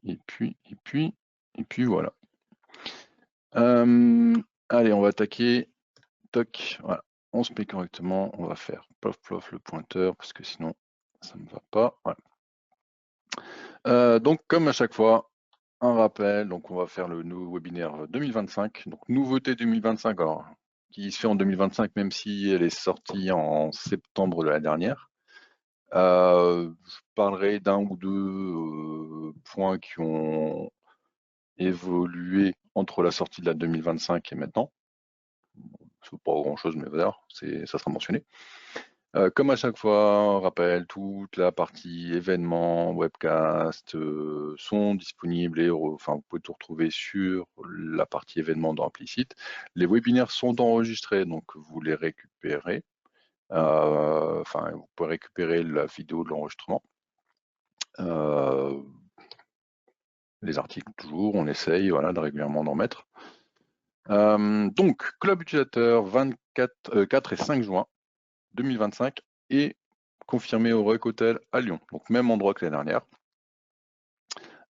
et puis voilà. Allez, on va attaquer. Toc, voilà. On se met correctement. On va faire plof plof le pointeur parce que sinon ça ne va pas. Voilà. Donc comme à chaque fois, un rappel, donc on va faire le nouveau webinaire 2025. Donc nouveauté 2025, alors, qui se fait en 2025, même si elle est sortie en septembre de l'année dernière. Je parlerai d'un ou deux points qui ont évolué entre la sortie de la 2025 et maintenant. C'est pas grand chose, mais voilà, ça sera mentionné. Comme à chaque fois, rappel, toute la partie événements, webcast sont disponibles et enfin, vous pouvez tout retrouver sur la partie événements dans Implicit. Les webinaires sont enregistrés, donc vous les récupérez. Enfin, vous pouvez récupérer la vidéo de l'enregistrement. Les articles toujours, on essaye voilà, de régulièrement d'en mettre. Donc, club utilisateur 4 et 5 juin 2025 et confirmé au Rock Hotel à Lyon. Donc même endroit que l'année dernière.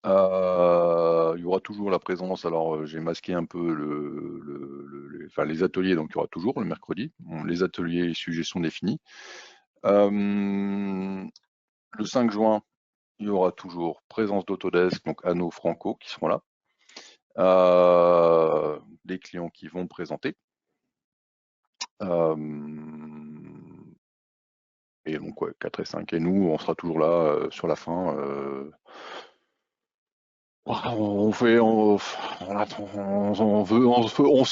Il y aura toujours la présence, alors j'ai masqué un peu les ateliers, donc il y aura toujours le mercredi. Bon, les ateliers, les sujets sont définis. Le 5 juin, il y aura toujours présence d'Autodesk, donc Anno Franco qui seront là. Les clients qui vont présenter. Et donc ouais, 4 et 5. Et nous, on sera toujours là sur la fin. On fait, on se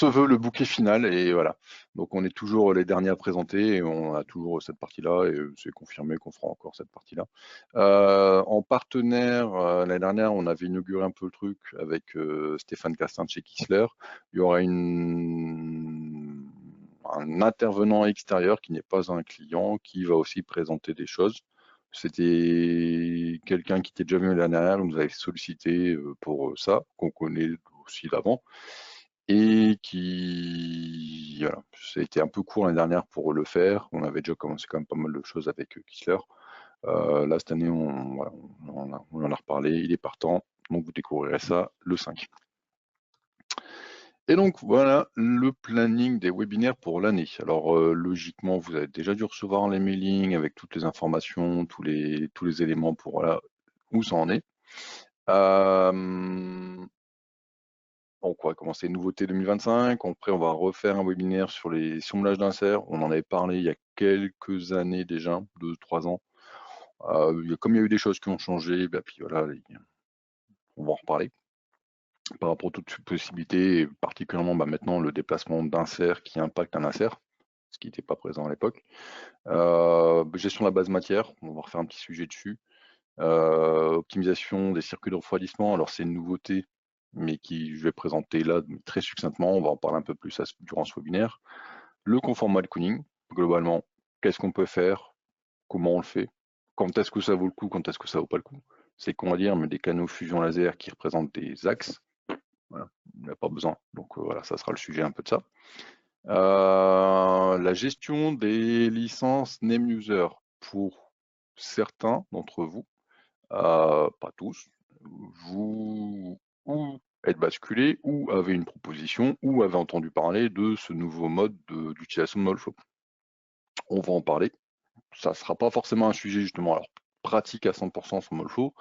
veut le bouquet final et voilà. Donc on est toujours les derniers à présenter et on a toujours cette partie-là et c'est confirmé qu'on fera encore cette partie-là. En partenaire, l'année dernière, on avait inauguré un peu le truc avec Stéphane Castin de chez Kissler. Il y aura un intervenant extérieur qui n'est pas un client qui va aussi présenter des choses. C'était quelqu'un qui était déjà venu l'année dernière, nous avait sollicité pour ça, qu'on connaît aussi d'avant, et qui, voilà, ça a été un peu court l'année dernière pour le faire. On avait déjà commencé quand même pas mal de choses avec Kissler. Là, cette année, voilà, on en a reparlé, il est partant, donc vous découvrirez ça le 5. Et donc voilà le planning des webinaires pour l'année. Alors logiquement, vous avez déjà dû recevoir les mailings avec toutes les informations, tous les éléments pour voilà, où ça en est. Donc on va commencer nouveauté 2025. Après, on va refaire un webinaire sur les assemblages d'insert. On en avait parlé il y a quelques années déjà, 2-3 ans. Comme il y a eu des choses qui ont changé, bah, puis voilà, on va en reparler par rapport à toute possibilité, et particulièrement maintenant le déplacement d'insert qui impacte un insert, ce qui n'était pas présent à l'époque. Gestion de la base matière, on va refaire un petit sujet dessus. Optimisation des circuits de refroidissement, alors c'est une nouveauté, mais qui je vais présenter là très succinctement, on va en parler un peu plus durant ce webinaire. Le conformal cooling, globalement, qu'est-ce qu'on peut faire, comment on le fait, quand est-ce que ça vaut le coup, quand est-ce que ça vaut pas le coup. C'est qu'on va dire, mais des canaux fusion laser qui représentent des axes, voilà, il n'y a pas besoin. Donc voilà, ça sera le sujet un peu de ça. La gestion des licences name user pour certains d'entre vous, pas tous, vous ou êtes basculé ou avez une proposition ou avez entendu parler de ce nouveau mode d'utilisation de Molflow. On va en parler. Ça ne sera pas forcément un sujet justement alors pratique à 100% sur Molflow,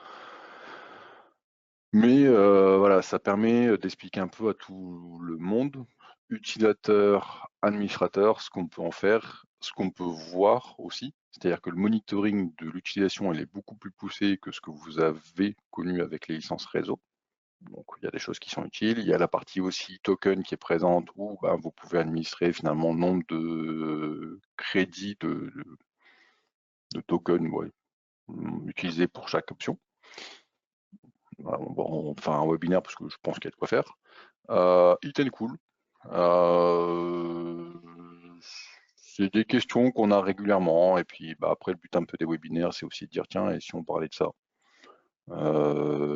mais voilà, ça permet d'expliquer un peu à tout le monde, utilisateur, administrateur, ce qu'on peut en faire, ce qu'on peut voir aussi. C'est-à-dire que le monitoring de l'utilisation, elle est beaucoup plus poussé que ce que vous avez connu avec les licences réseau. Donc il y a des choses qui sont utiles. Il y a la partie aussi token qui est présente où vous pouvez administrer finalement le nombre de crédits de tokens utilisés pour chaque option. Voilà, on va faire un webinaire parce que je pense qu'il y a de quoi faire. Hit and Cool. C'est des questions qu'on a régulièrement. Et puis après, le but un peu des webinaires, c'est aussi de dire tiens, et si on parlait de ça,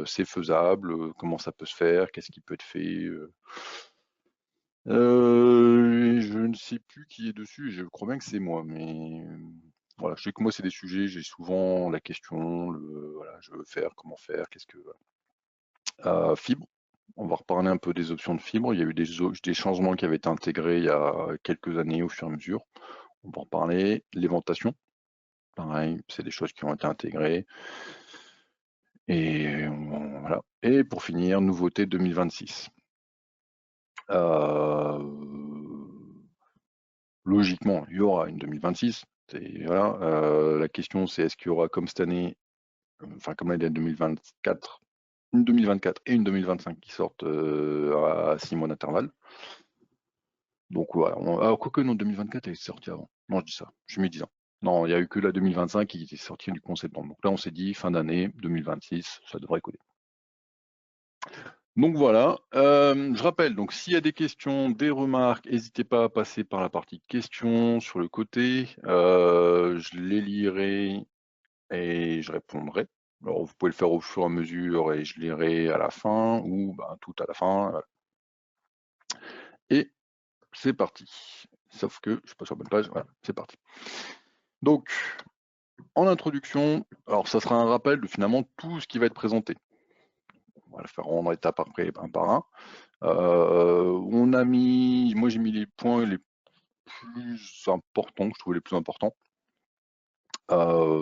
c'est faisable, comment ça peut se faire, qu'est-ce qui peut être fait. Je ne sais plus qui est dessus, je crois bien que c'est moi, mais voilà, je sais que moi c'est des sujets, j'ai souvent la question, voilà, je veux faire, comment faire, qu'est-ce que. Voilà. Fibre, on va reparler un peu des options de fibre. Il y a eu des changements qui avaient été intégrés il y a quelques années au fur et à mesure. On va en reparler. L'aimantation, pareil, c'est des choses qui ont été intégrées. Et voilà. Et pour finir, nouveauté 2026. Logiquement, il y aura une 2026. Voilà. La question, c'est est-ce qu'il y aura comme cette année, enfin comme l'année 2024, une 2024 et une 2025 qui sortent à 6 mois d'intervalle. Donc voilà. Alors, quoique non, 2024 elle est sortie avant. Non, je dis ça. Je mets 10 ans. Non, il n'y a eu que la 2025 qui est sortie du 11 septembre. Donc là, on s'est dit fin d'année 2026, ça devrait coller. Donc voilà, je rappelle, donc s'il y a des questions, des remarques, n'hésitez pas à passer par la partie questions sur le côté, je les lirai et je répondrai. Alors vous pouvez le faire au fur et à mesure et je lirai à la fin ou tout à la fin. Voilà. Et c'est parti. Sauf que je suis pas sur la bonne page, voilà, c'est parti. Donc, en introduction, alors ça sera un rappel de finalement tout ce qui va être présenté. On va le faire en étape après, un par un. On a mis, moi j'ai mis les points les plus importants, je trouvais les plus importants. Voilà,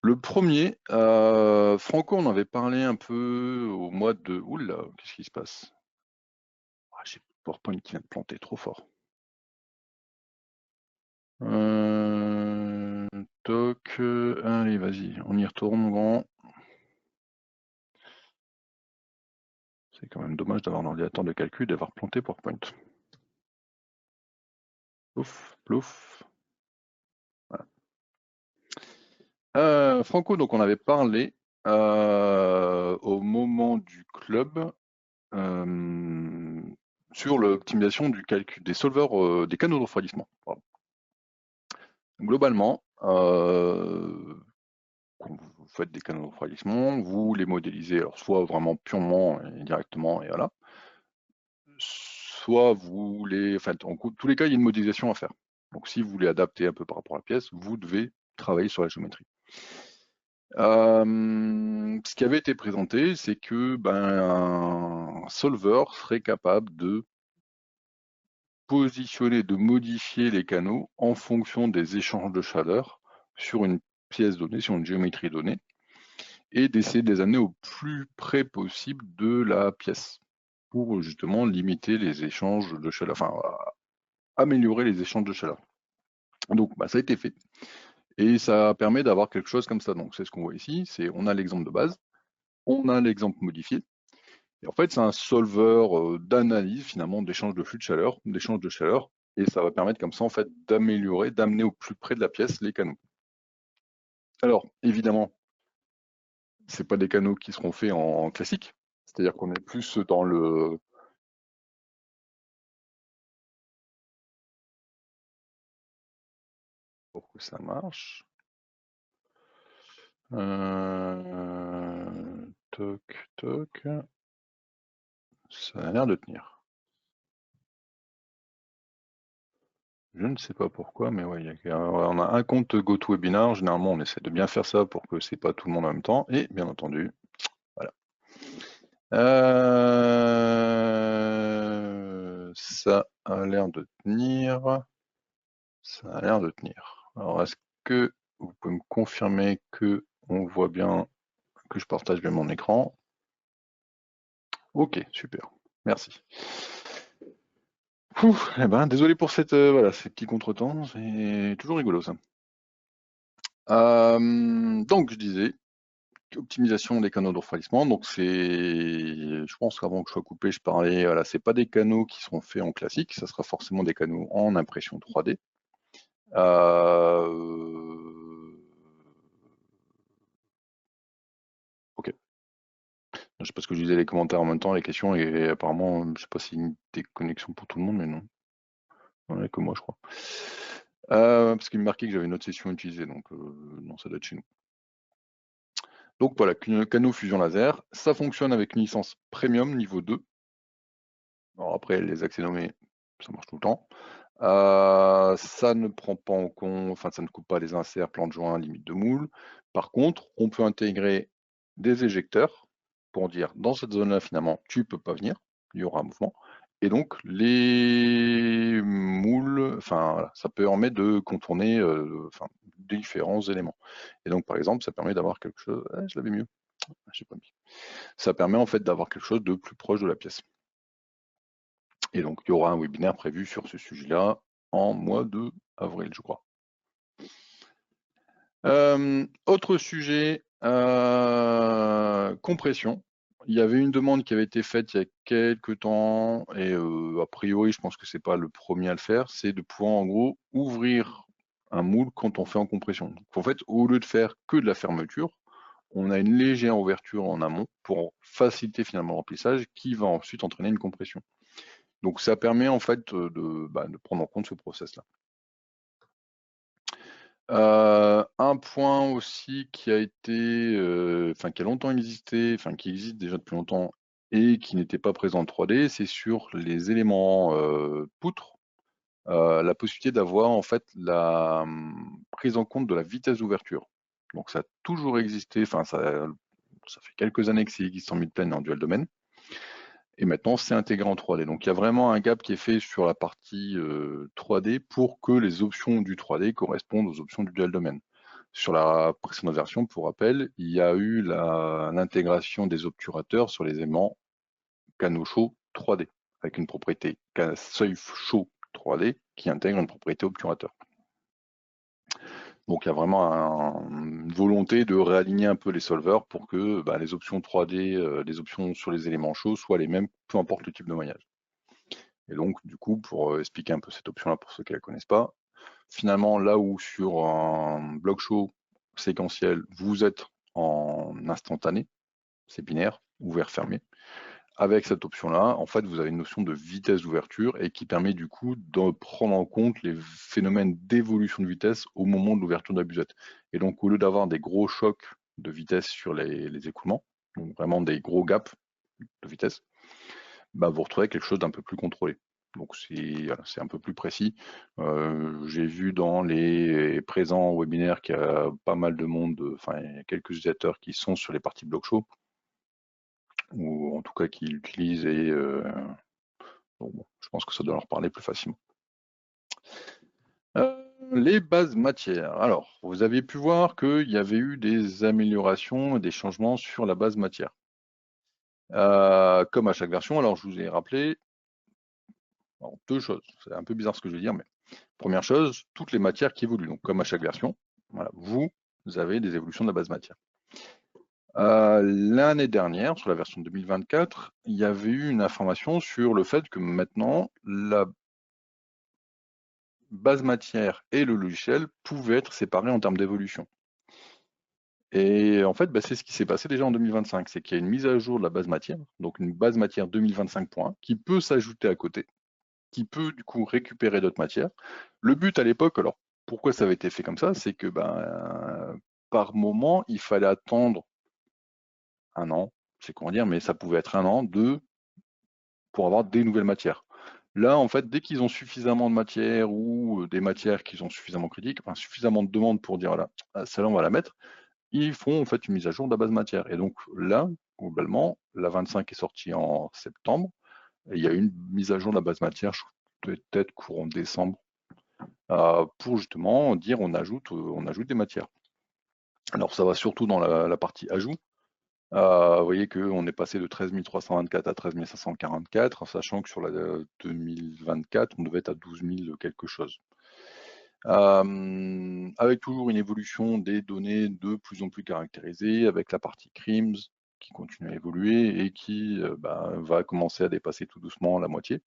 le premier, Franco, on avait parlé un peu au mois de... Oula, qu'est-ce qui se passe? J'ai PowerPoint qui vient de planter trop fort. Toc, allez, vas-y, on y retourne, grand. C'est quand même dommage d'avoir un ordinateur de calcul et d'avoir planté PowerPoint. Plouf, plouf. Voilà. Franco, donc on avait parlé au moment du club sur l'optimisation du calcul des solveurs des canaux de refroidissement. Pardon. Globalement, quand vous faites des canaux de refroidissement, vous les modélisez, alors soit vraiment purement et directement, et voilà, soit vous les... Enfin, en tous les cas, il y a une modélisation à faire. Donc si vous voulez adapter un peu par rapport à la pièce, vous devez travailler sur la géométrie. Ce qui avait été présenté, c'est que un solver serait capable de positionner, de modifier les canaux en fonction des échanges de chaleur sur une pièce donnée, sur une géométrie donnée, et d'essayer de les amener au plus près possible de la pièce, pour justement limiter les échanges de chaleur, enfin améliorer les échanges de chaleur. Donc ça a été fait. Et ça permet d'avoir quelque chose comme ça. Donc c'est ce qu'on voit ici, c'est on a l'exemple de base, on a l'exemple modifié, et en fait c'est un solver d'analyse finalement d'échange de flux de chaleur, d'échange de chaleur, et ça va permettre comme ça en fait d'améliorer, d'amener au plus près de la pièce les canaux. Alors évidemment, c'est pas des canaux qui seront faits en classique, c'est-à-dire qu'on est plus dans le... Pour que ça marche. Toc, toc. Ça a l'air de tenir. Je ne sais pas pourquoi, mais ouais, on a un compte GoToWebinar. Généralement, on essaie de bien faire ça pour que c'est pas tout le monde en même temps. Et bien entendu, voilà. Ça a l'air de tenir. Ça a l'air de tenir. Alors, est-ce que vous pouvez me confirmer que on voit bien, que je partage bien mon écran? Ok, super. Merci. Désolé pour ces petits contretemps, c'est toujours rigolo ça. Donc je disais, optimisation des canaux de refroidissement. Donc je pense qu'avant que je sois coupé, je parlais, voilà, c'est pas des canaux qui seront faits en classique, ça sera forcément des canaux en impression 3D. Ok. Je sais pas ce que je disais les commentaires en même temps, les questions, et apparemment, je sais pas si une déconnexion pour tout le monde, mais non. Non, que moi, je crois. Parce qu'il me marquait que j'avais une autre session utilisée, donc non, ça doit être chez nous. Donc voilà, canaux fusion laser, ça fonctionne avec une licence premium niveau 2. Alors après, les accès nommés, ça marche tout le temps. Ça ne prend pas en compte, enfin ça ne coupe pas les inserts, plans de joint, limite de moule. Par contre, on peut intégrer des éjecteurs pour dire dans cette zone-là, finalement, tu peux pas venir, il y aura un mouvement. Et donc les moules, enfin voilà, ça permet de contourner enfin, différents éléments. Et donc par exemple, ça permet d'avoir quelque chose. Ah, je l'avais mieux, j'ai pas mis. Ça permet en fait d'avoir quelque chose de plus proche de la pièce. Et donc il y aura un webinaire prévu sur ce sujet-là en mois de avril, je crois. Autre sujet, compression. Il y avait une demande qui avait été faite il y a quelques temps et a priori, je pense que c'est pas le premier à le faire, c'est de pouvoir en gros ouvrir un moule quand on fait en compression. Donc, en fait, au lieu de faire que de la fermeture, on a une légère ouverture en amont pour faciliter finalement le remplissage qui va ensuite entraîner une compression. Donc ça permet en fait de prendre en compte ce process-là. Un point aussi qui a été, enfin qui a longtemps existé, enfin qui existe déjà depuis longtemps et qui n'était pas présent en 3D, c'est sur les éléments, poutres, la possibilité d'avoir en fait la, prise en compte de la vitesse d'ouverture. Donc ça a toujours existé, enfin ça fait quelques années que ça existe en mid-plane et en dual domaine. Et maintenant, c'est intégré en 3D. Donc, il y a vraiment un gap qui est fait sur la partie 3D pour que les options du 3D correspondent aux options du dual domaine. Sur la précédente version, pour rappel, il y a eu l'intégration des obturateurs sur les aimants canaux chauds 3D, avec une propriété seuil chaud 3D qui intègre une propriété obturateur. Donc il y a vraiment une volonté de réaligner un peu les solvers pour que les options 3D, les options sur les éléments chauds soient les mêmes, peu importe le type de noyage. Et donc, du coup, pour expliquer un peu cette option-là pour ceux qui ne la connaissent pas, finalement, là où sur un bloc chaud séquentiel, vous êtes en instantané, c'est binaire, ouvert-fermé, avec cette option-là, en fait, vous avez une notion de vitesse d'ouverture et qui permet du coup de prendre en compte les phénomènes d'évolution de vitesse au moment de l'ouverture de la buvette. Et donc, au lieu d'avoir des gros chocs de vitesse sur les écoulements, donc vraiment des gros gaps de vitesse, vous retrouvez quelque chose d'un peu plus contrôlé. Donc c'est voilà, un peu plus précis. J'ai vu dans les présents webinaires qu'il y a pas mal de monde, enfin il y a quelques utilisateurs qui sont sur les parties bloc chaud, ou en tout cas qui l'utilisent et bon, je pense que ça doit leur parler plus facilement. Les bases matières. Alors, vous avez pu voir qu'il y avait eu des améliorations et des changements sur la base matière. Comme à chaque version, alors je vous ai rappelé deux choses. C'est un peu bizarre ce que je vais dire, mais première chose, toutes les matières qui évoluent. Donc, comme à chaque version, voilà, vous avez des évolutions de la base matière. L'année dernière, sur la version 2024, il y avait eu une information sur le fait que maintenant, la base matière et le logiciel pouvaient être séparés en termes d'évolution. Et en fait, c'est ce qui s'est passé déjà en 2025, c'est qu'il y a une mise à jour de la base matière, donc une base matière 2025.1, qui peut s'ajouter à côté, qui peut du coup récupérer d'autres matières. Le but à l'époque, alors pourquoi ça avait été fait comme ça, c'est que par moment, il fallait attendre un an, c'est comment dire, mais ça pouvait être un an, pour avoir des nouvelles matières. Là, en fait, dès qu'ils ont suffisamment de matières ou des matières qui sont suffisamment critiques, enfin, suffisamment de demandes pour dire, voilà, celle-là, on va la mettre, ils font en fait une mise à jour de la base matière. Et donc là, globalement, la 25 est sortie en septembre, et il y a une mise à jour de la base matière, peut-être courant décembre, pour justement dire on ajoute des matières. Alors ça va surtout dans la partie ajout. Vous voyez qu'on est passé de 13 324 à 13 544, sachant que sur la 2024, on devait être à 12 000 quelque chose. Avec toujours une évolution des données de plus en plus caractérisées, avec la partie CRIMS qui continue à évoluer et qui va commencer à dépasser tout doucement la moitié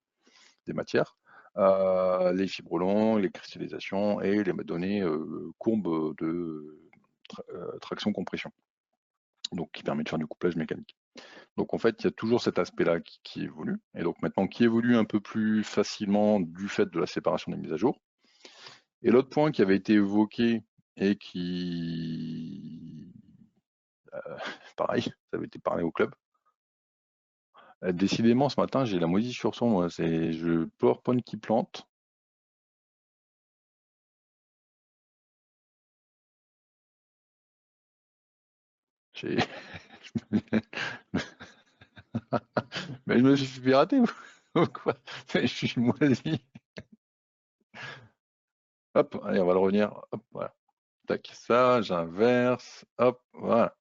des matières. Les fibrolons, les cristallisations et les données courbes de traction-compression, donc qui permet de faire du couplage mécanique. Donc en fait, il y a toujours cet aspect-là qui évolue, et donc maintenant qui évolue un peu plus facilement du fait de la séparation des mises à jour. Et l'autre point qui avait été évoqué et qui, pareil, ça avait été parlé au club. Décidément, ce matin, j'ai la moisissure sur moi. C'est le PowerPoint qui plante. J'ai- Mais je me suis fait pirater ou quoi? Je suis moisi. Hop, allez, on va le revenir. Hop, voilà. Tac, ça, j'inverse. Hop, voilà.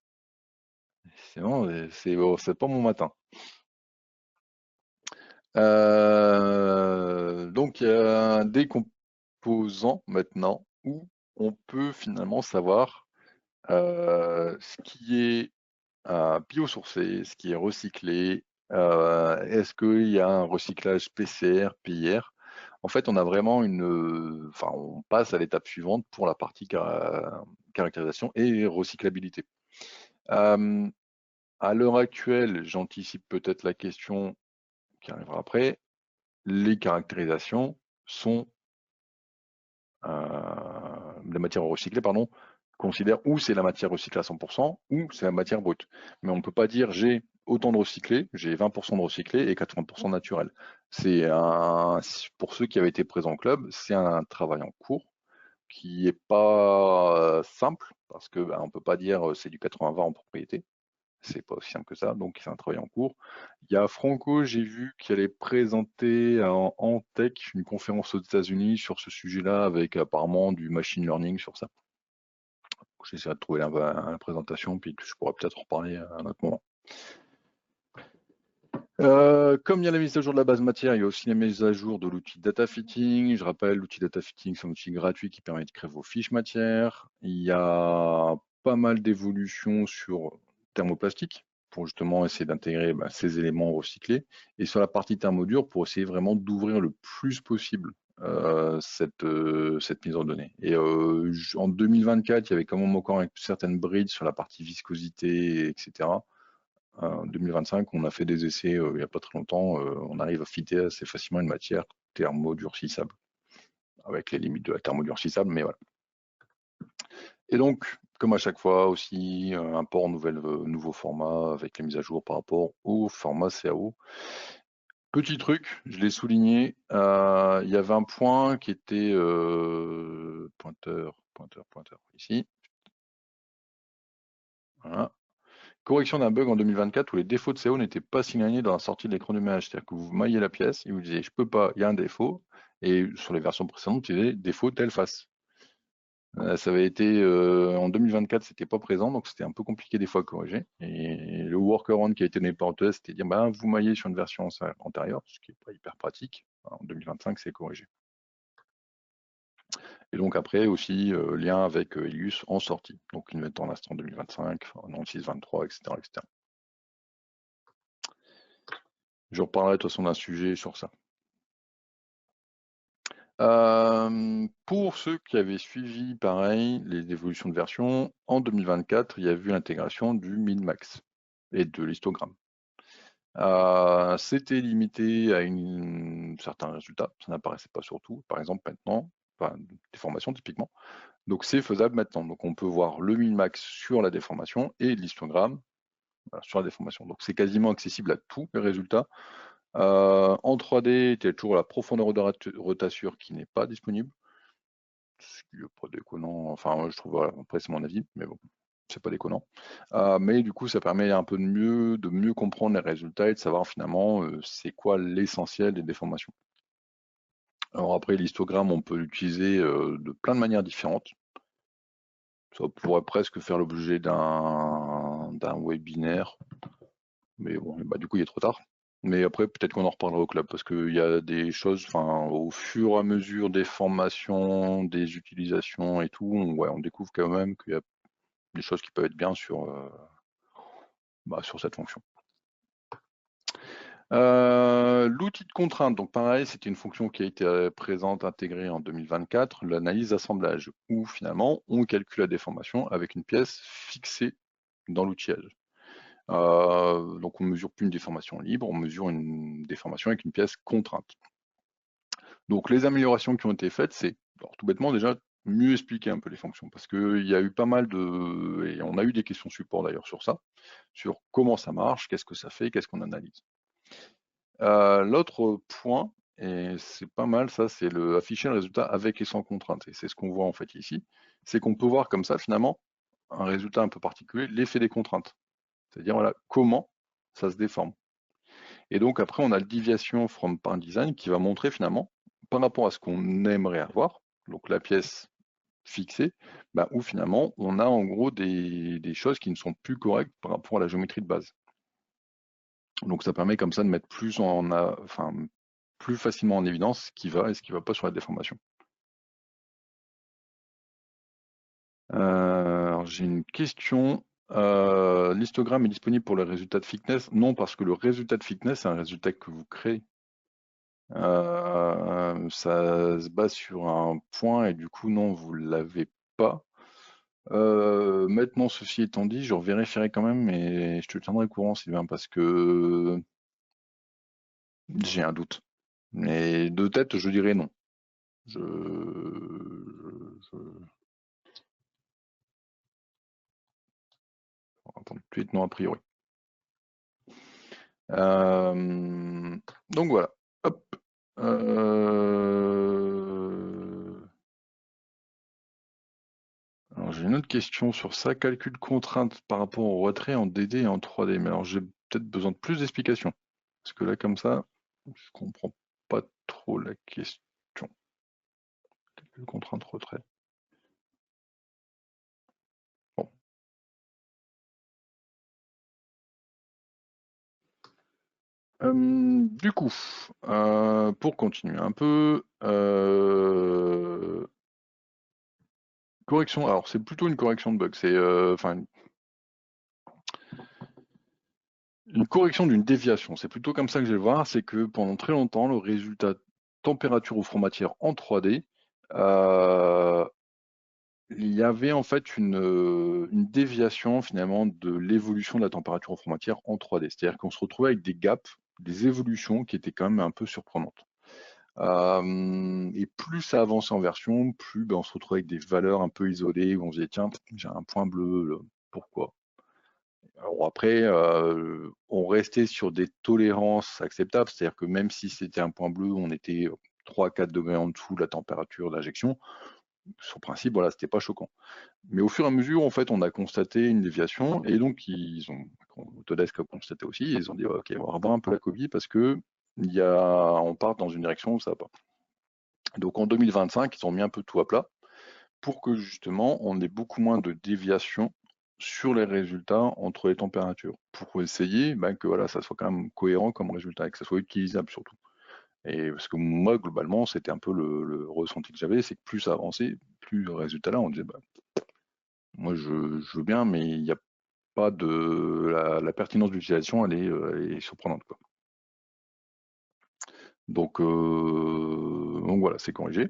C'est bon, c'est pas mon matin. Donc, il y a un décomposant maintenant où on peut finalement savoir ce qui est biosourcé, ce qui est recyclé. Est-ce qu'il y a un recyclage PCR, PIR? En fait, on a vraiment enfin, on passe à l'étape suivante pour la partie caractérisation et recyclabilité. Euh, à l'heure actuelle, j'anticipe peut-être la question qui arrivera après. Les caractérisations sont la matière recyclée, pardon, considère où c'est la matière recyclée à 100% ou c'est la matière brute. Mais on ne peut pas dire j'ai autant de recyclé, j'ai 20% de recyclé et 80% naturel. Pour ceux qui avaient été présents au club, c'est un travail en cours qui n'est pas simple parce que on ne peut pas dire c'est du 80-20 en propriété. C'est pas aussi simple que ça, donc c'est un travail en cours. Il y a Franco, j'ai vu, qui allait présenter en tech une conférence aux États-Unis sur ce sujet-là, avec apparemment du machine learning sur ça. J'essaierai de trouver la présentation, puis je pourrais peut-être en reparler à un autre moment. Comme il y a la mise à jour de la base matière, il y a aussi la mise à jour de l'outil data fitting. Je rappelle, l'outil data fitting, c'est un outil gratuit qui permet de créer vos fiches matière. Il y a pas mal d'évolutions sur thermoplastique pour justement essayer d'intégrer ces éléments recyclés. Et sur la partie thermodure, pour essayer vraiment d'ouvrir le plus possible cette mise en données. Et en 2024, il y avait quand même encore certaines brides sur la partie viscosité, etc. En 2025, on a fait des essais il n'y a pas très longtemps. On arrive à fitter assez facilement une matière thermodurcissable, avec les limites de la thermodurcissable, mais voilà. Et donc, comme à chaque fois aussi, un port nouveau format avec les mises à jour par rapport au format CAO. Petit truc, je l'ai souligné, il y avait un point qui était pointeur, ici. Voilà. Correction d'un bug en 2024 où les défauts de CO n'étaient pas signalés dans la sortie de l'écran de nuage. C'est-à-dire que vous maillez la pièce et vous disiez je peux pas, il y a un défaut. Et sur les versions précédentes, il y avait défaut telle face. Ça avait été en 2024, c'était pas présent, donc c'était un peu compliqué des fois à corriger. Et le workaround qui a été donné par OTS, c'était de dire vous maillez sur une version antérieure, ce qui n'est pas hyper pratique. En 2025, c'est corrigé. Et donc après aussi, lien avec Ilius en sortie. Donc une mettre en instant 2025, en 6.23, etc., etc. Je reparlerai de toute façon d'un sujet sur ça. Pour ceux qui avaient suivi, pareil, les évolutions de version, en 2024, il y a eu l'intégration du min-max et de l'histogramme. C'était limité à certains résultats, ça n'apparaissait pas sur tout. Par exemple, maintenant, déformation typiquement. Donc c'est faisable maintenant. Donc on peut voir le min-max sur la déformation et l'histogramme sur la déformation. Donc c'est quasiment accessible à tous les résultats. En 3D, il y a toujours la profondeur de rotature qui n'est pas disponible. Ce qui n'est pas déconnant. Enfin, je trouve, voilà, après c'est mon avis, mais bon, c'est pas déconnant. Mais du coup, ça permet un peu de mieux comprendre les résultats et de savoir finalement c'est quoi l'essentiel des déformations. Alors après, l'histogramme, on peut l'utiliser de plein de manières différentes. Ça pourrait presque faire l'objet d'un webinaire, mais bon, du coup, il est trop tard. Mais après, peut-être qu'on en reparlera au club, parce qu'il y a des choses, au fur et à mesure des formations, des utilisations et tout, on découvre quand même qu'il y a des choses qui peuvent être bien sur cette fonction. L'outil de contrainte, donc pareil, c'était une fonction qui a été présente, intégrée en 2024, l'analyse d'assemblage, où finalement, on calcule la déformation avec une pièce fixée dans l'outillage. Donc on ne mesure plus une déformation libre, on mesure une déformation avec une pièce contrainte. Donc les améliorations qui ont été faites, c'est tout bêtement déjà mieux expliquer un peu les fonctions, parce qu'il y a eu pas mal et on a eu des questions support d'ailleurs sur ça, sur comment ça marche, qu'est-ce que ça fait, qu'est-ce qu'on analyse. L'autre point, et c'est pas mal ça, c'est afficher le résultat avec et sans contrainte, et c'est ce qu'on voit en fait ici, c'est qu'on peut voir comme ça finalement un résultat un peu particulier, l'effet des contraintes. C'est-à-dire, voilà, comment ça se déforme. Et donc après, on a le deviation from point design qui va montrer finalement, par rapport à ce qu'on aimerait avoir, donc la pièce fixée, bah, où finalement on a en gros des choses qui ne sont plus correctes par rapport à la géométrie de base. Donc ça permet comme ça de mettre plus facilement en évidence ce qui va et ce qui ne va pas sur la déformation. Alors j'ai une question. L'histogramme est disponible pour le résultat de thickness? Non, parce que le résultat de thickness, c'est un résultat que vous créez. Ça se base sur un point et du coup, non, vous l'avez pas. Maintenant, ceci étant dit, je revérifierai quand même et je te tiendrai au courant, Sylvain, parce que j'ai un doute. Mais de tête, je dirais non. Attends, tout de suite, non, a priori. Donc voilà. Hop. Alors j'ai une autre question sur ça. Calcul contrainte par rapport au retrait en DD et en 3D. Mais alors j'ai peut-être besoin de plus d'explications. Parce que là, comme ça, je comprends pas trop la question. Calcul contrainte retrait. Bon. Du coup, pour continuer un peu, correction. Alors c'est plutôt une correction de bug. C'est une correction d'une déviation. C'est plutôt comme ça que je vais le voir. C'est que pendant très longtemps, le résultat température au front matière en 3D, il y avait en fait une déviation finalement de l'évolution de la température au front matière en 3D. C'est-à-dire qu'on se retrouvait avec des gaps, des évolutions qui étaient quand même un peu surprenantes. Et plus ça avançait en version, plus on se retrouvait avec des valeurs un peu isolées où on se disait tiens, j'ai un point bleu, là, pourquoi? Alors après, on restait sur des tolérances acceptables, c'est-à-dire que même si c'était un point bleu, on était 3-4 degrés en dessous de la température d'injection. Sur principe, voilà, c'était pas choquant. Mais au fur et à mesure, en fait, on a constaté une déviation, et donc Autodesk a constaté aussi, et ils ont dit ok, on va revoir un peu la copie parce que on part dans une direction où ça va pas. Donc en 2025, ils ont mis un peu tout à plat pour que justement on ait beaucoup moins de déviations sur les résultats entre les températures, pour essayer que voilà, ça soit quand même cohérent comme résultat et que ça soit utilisable surtout. Et parce que moi, globalement, c'était un peu le ressenti que j'avais, c'est que plus ça avançait, plus le résultat là, on disait moi je veux bien, mais il n'y a pas de la pertinence d'utilisation, elle est surprenante, quoi. Donc voilà, c'est corrigé.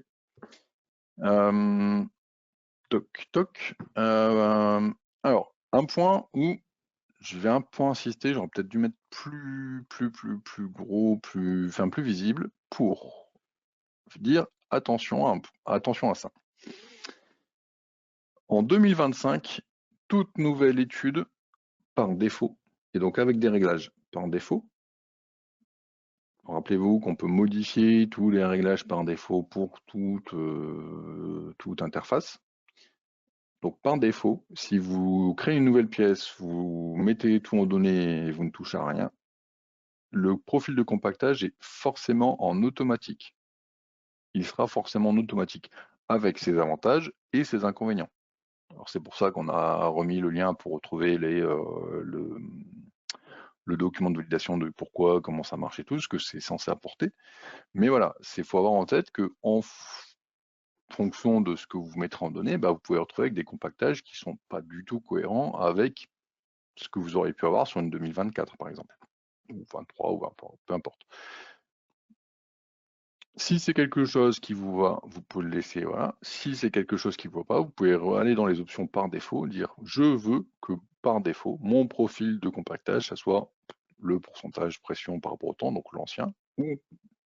Toc toc. Alors, un point où je vais un peu insister, j'aurais peut-être dû mettre plus gros, plus visible, pour dire attention à ça. En 2025, toute nouvelle étude par défaut, et donc avec des réglages par défaut. Rappelez-vous qu'on peut modifier tous les réglages par défaut pour toute interface. Donc par défaut, si vous créez une nouvelle pièce, vous mettez tout en données et vous ne touchez à rien, le profil de compactage est forcément en automatique. Il sera forcément en automatique, avec ses avantages et ses inconvénients. Alors c'est pour ça qu'on a remis le lien pour retrouver le document de validation de pourquoi, comment ça marche et tout, ce que c'est censé apporter. Mais voilà, il faut avoir en tête qu'en fonction de ce que vous mettrez en données, vous pouvez retrouver avec des compactages qui ne sont pas du tout cohérents avec ce que vous auriez pu avoir sur une 2024, par exemple, ou 23, ou 23, peu importe. Si c'est quelque chose qui vous va, vous pouvez le laisser, voilà. Si c'est quelque chose qui ne vous va pas, vous pouvez aller dans les options par défaut, dire je veux que par défaut, mon profil de compactage, ça soit le pourcentage pression par rapport au temps, donc l'ancien, ou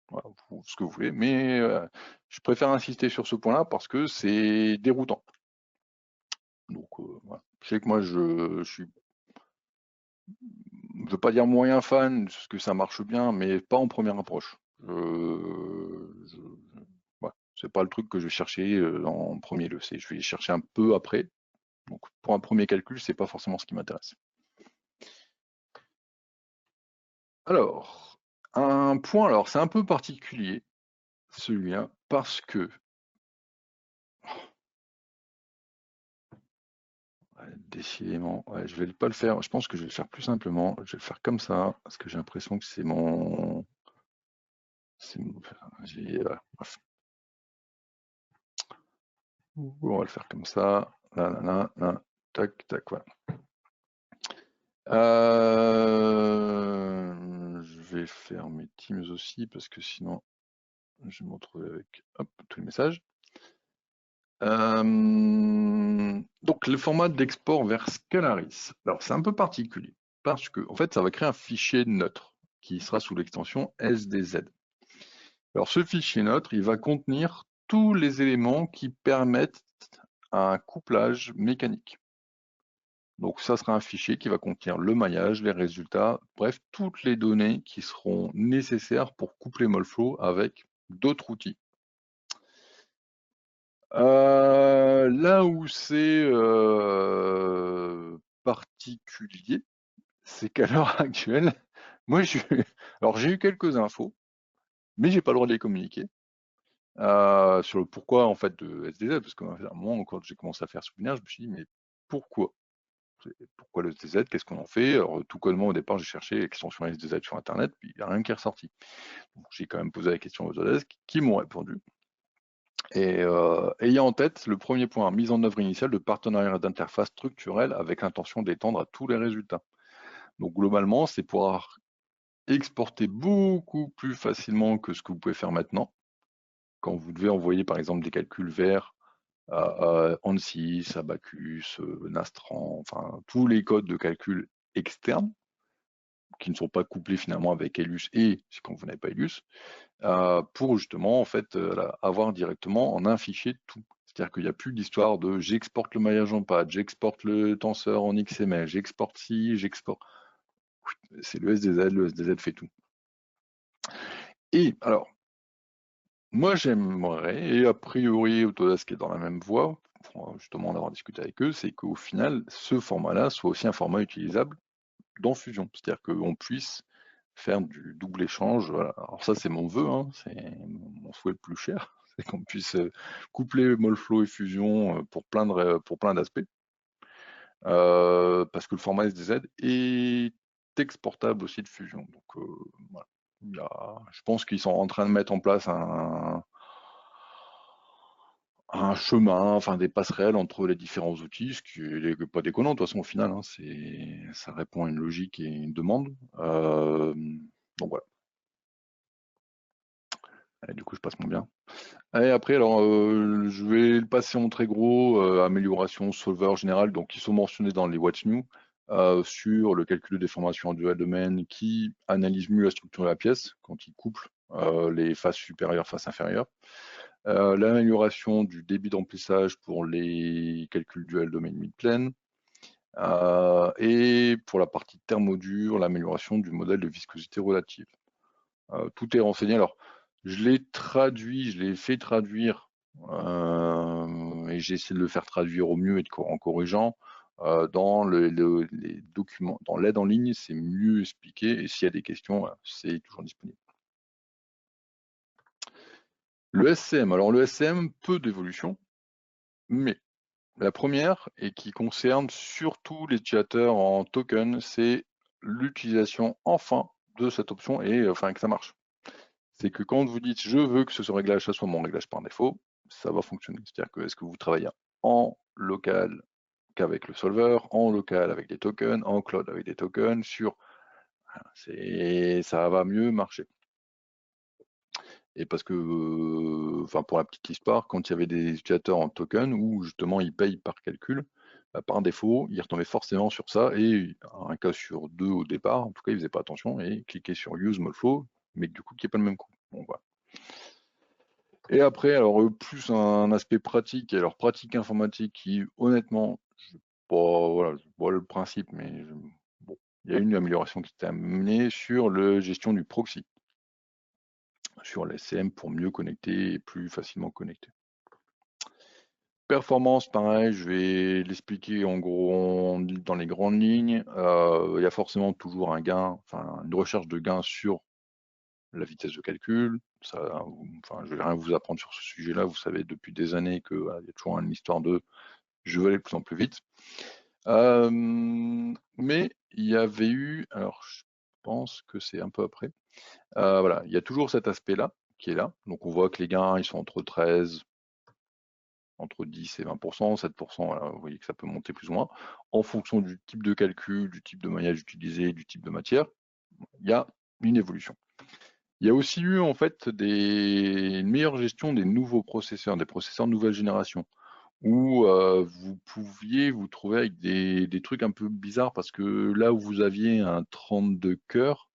voilà, ce que vous voulez, mais je préfère insister sur ce point-là parce que c'est déroutant. Donc voilà. Je sais que moi je veux pas dire moyen fan, parce que ça marche bien, mais pas en première approche. Ouais, c'est pas le truc que je vais chercher en premier lieu. Je vais chercher un peu après, Donc pour un premier calcul, c'est pas forcément ce qui m'intéresse. Alors, un point, alors c'est un peu particulier, celui-là, parce que décidément, ouais, je vais pas le faire. Je pense que je vais le faire plus simplement. Je vais le faire comme ça, parce que j'ai l'impression que c'est mon. Voilà, bref. On va le faire comme ça. Là, là, là, là. Tac, tac, voilà. Je vais faire mes Teams aussi, parce que sinon, je vais me retrouver avec hop, tous les messages. Donc, le format d'export vers Scalaris. Alors, c'est un peu particulier parce que, en fait, ça va créer un fichier neutre qui sera sous l'extension SDZ. Alors, ce fichier neutre, il va contenir tous les éléments qui permettent un couplage mécanique. Donc, ça sera un fichier qui va contenir le maillage, les résultats, bref, toutes les données qui seront nécessaires pour coupler Molflow avec d'autres outils. Là où c'est particulier, c'est qu'à l'heure actuelle, moi alors j'ai eu quelques infos, mais j'ai pas le droit de les communiquer sur le pourquoi en fait de SDZ, parce qu'à un moment quand j'ai commencé à faire ce webinaire, je me suis dit mais pourquoi? Pourquoi le SDZ? Qu'est-ce qu'on en fait? Alors tout connement au départ j'ai cherché l'extension SDZ sur internet, puis il n'y a rien qui est ressorti. Donc j'ai quand même posé la question aux Autodesk qui m'ont répondu. Et ayant en tête le premier point, mise en œuvre initiale de partenariats d'interface structurelle avec l'intention d'étendre à tous les résultats. Donc globalement, c'est pouvoir exporter beaucoup plus facilement que ce que vous pouvez faire maintenant. Quand vous devez envoyer par exemple des calculs vers ANSYS, Abacus, Nastran, enfin tous les codes de calcul externes qui ne sont pas couplés finalement avec ELUS et quand vous n'avez pas ELUS, pour justement en fait avoir directement en un fichier tout. C'est-à-dire qu'il n'y a plus d'histoire de j'exporte le maillage en pad, j'exporte le tenseur en XML, j'exporte ci, j'exporte. C'est le SDZ fait tout. Et alors, moi j'aimerais, et a priori Autodesk est dans la même voie, pour justement en avoir discuté avec eux, c'est qu'au final, ce format-là soit aussi un format utilisable dans Fusion. C'est-à-dire qu'on puisse faire du double échange. Voilà. Alors ça, c'est mon vœu, hein, c'est mon souhait le plus cher, c'est qu'on puisse coupler Molflow et Fusion pour plein d'aspects. Parce que le format SDZ est exportable aussi de Fusion. Donc voilà. Je pense qu'ils sont en train de mettre en place un chemin, enfin des passerelles entre les différents outils, ce qui n'est pas déconnant de toute façon au final, hein, ça répond à une logique et une demande. Donc voilà. Et du coup, je passe mon bien. Et après, alors, je vais le passer en très gros, amélioration solver général, donc qui sont mentionnés dans les What's New, sur le calcul de déformation en dual domaine, qui analyse mieux la structure de la pièce quand il couple les faces supérieures, faces inférieures. L'amélioration du débit d'emplissage pour les calculs dual domain mid-plane. Et pour la partie thermodure, l'amélioration du modèle de viscosité relative. Tout est renseigné. Alors, je l'ai traduit, je l'ai fait traduire et j'ai essayé de le faire traduire au mieux et en corrigeant. Dans les documents, dans l'aide en ligne, c'est mieux expliqué et s'il y a des questions, c'est toujours disponible. Le SCM, alors le SCM, peu d'évolution, mais la première, et qui concerne surtout les utilisateurs en token, c'est l'utilisation enfin de cette option et enfin que ça marche. C'est que quand vous dites je veux que ce réglage ça soit mon réglage par défaut, ça va fonctionner. C'est-à-dire que est-ce que vous travaillez en local qu'avec le solver, en local avec des tokens, en cloud avec des tokens, ça va mieux marcher. Et parce que, enfin pour la petite histoire, quand il y avait des utilisateurs en token où justement ils payent par calcul, par défaut, ils retombaient forcément sur ça et un cas sur deux au départ, en tout cas ils faisaient pas attention et cliquaient sur Use Molflow, mais du coup qui n'est pas le même coût. Bon, voilà. Et après, alors plus un aspect pratique, et alors pratique informatique qui, honnêtement, voilà, je vois le principe, mais bon, il y a une amélioration qui s'est amenée sur la gestion du proxy, sur l'SCM pour mieux connecter et plus facilement connecter. Performance, pareil, je vais l'expliquer en gros dans les grandes lignes. Il y a forcément toujours un gain, enfin une recherche de gain sur la vitesse de calcul. Ça, enfin, je vais rien vous apprendre sur ce sujet-là. Vous savez depuis des années que voilà, il y a toujours une histoire de je veux aller de plus en plus vite. Mais il y avait eu, alors je pense que c'est un peu après. Voilà, il y a toujours cet aspect-là qui est là. Donc on voit que les gains, ils sont entre 13, entre 10 et 20%, 7%, voilà, vous voyez que ça peut monter plus ou moins, en fonction du type de calcul, du type de maillage utilisé, du type de matière, il y a une évolution. Il y a aussi eu en fait une meilleure gestion des nouveaux processeurs, des processeurs de nouvelle génération, où vous pouviez vous trouver avec des trucs un peu bizarres, parce que là où vous aviez un 32 cœurs,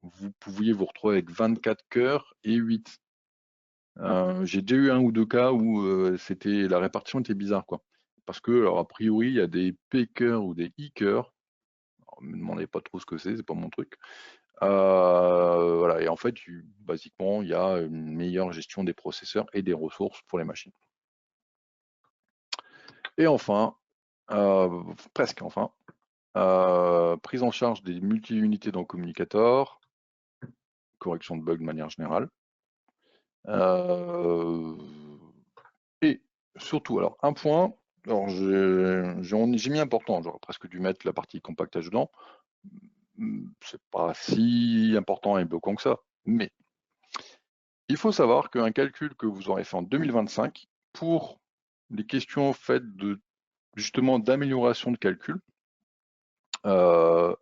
vous pouviez vous retrouver avec 24 cœurs et 8. J'ai déjà eu un ou deux cas où la répartition était bizarre, quoi. Parce que, alors, a priori, il y a des P-cœurs ou des I-cœurs. Ne me demandez pas trop ce que c'est pas mon truc. Voilà, et en fait, basiquement, il y a une meilleure gestion des processeurs et des ressources pour les machines. Et enfin, presque enfin, prise en charge des multi-unités dans le communicator, correction de bugs de manière générale. Et surtout, alors un point, alors j'ai mis important, j'aurais presque dû mettre la partie compactage dedans. C'est pas si important et bloquant que ça, mais il faut savoir qu'un calcul que vous aurez fait en 2025, pour les questions faites justement d'amélioration de calcul, le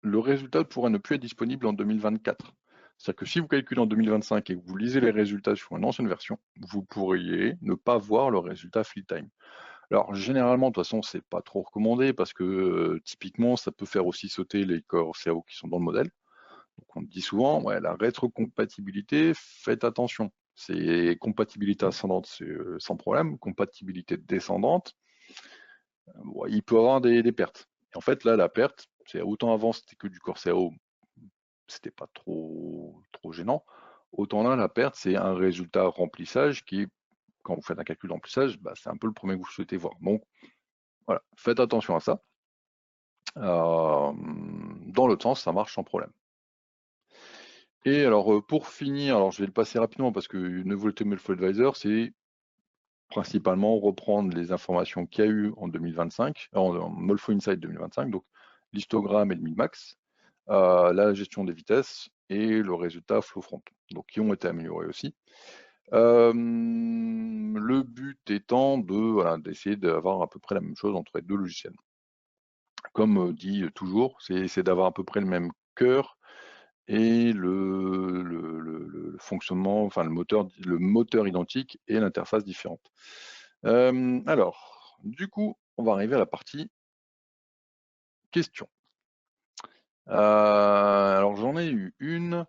résultat pourrait ne plus être disponible en 2024. C'est-à-dire que si vous calculez en 2025 et que vous lisez les résultats sur une ancienne version, vous pourriez ne pas voir le résultat fill time. Alors généralement, de toute façon, c'est pas trop recommandé parce que typiquement, ça peut faire aussi sauter les corps CAO qui sont dans le modèle. Donc on dit souvent, ouais, la rétrocompatibilité, faites attention. C'est compatibilité ascendante, c'est sans problème. Compatibilité descendante, bon, il peut y avoir des pertes. Et en fait, là, la perte, c'est autant avant c'était que du corps CAO, c'était pas trop gênant. Autant là, la perte, c'est un résultat remplissage qui, quand vous faites un calcul de remplissage, bah, c'est un peu le premier que vous souhaitez voir. Donc voilà, faites attention à ça. Dans l'autre sens, ça marche sans problème. Et alors, pour finir, alors je vais le passer rapidement parce que Nouveauté Molfo Advisor, c'est principalement reprendre les informations qu'il y a eu en 2025, en Molfo Insight 2025, donc l'histogramme et le min-max, la gestion des vitesses et le résultat flow-front, donc qui ont été améliorés aussi. Le but étant d'essayer d'avoir à peu près la même chose entre les deux logiciels. Comme dit toujours, c'est d'avoir à peu près le même cœur et le fonctionnement, enfin le moteur identique et l'interface différente. Alors, du coup, on va arriver à la partie questions. Alors j'en ai eu une.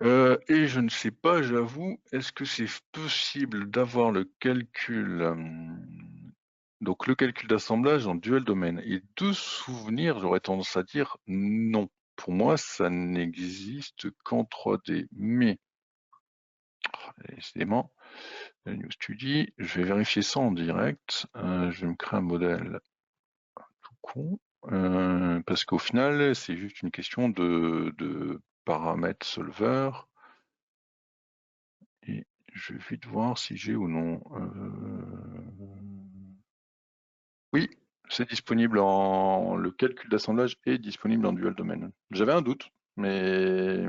Et je ne sais pas, j'avoue, est-ce que c'est possible d'avoir le calcul, donc le calcul d'assemblage en dual domaine? Et de souvenir, j'aurais tendance à dire non. Pour moi, ça n'existe qu'en 3D. Mais, décidément, le New Study, je vais vérifier ça en direct. Je vais me créer un modèle tout con. Parce qu'au final, c'est juste une question de paramètres solver. Et je vais vite voir si j'ai ou non. Oui, c'est disponible le calcul d'assemblage est disponible en dual domaine. J'avais un doute, mais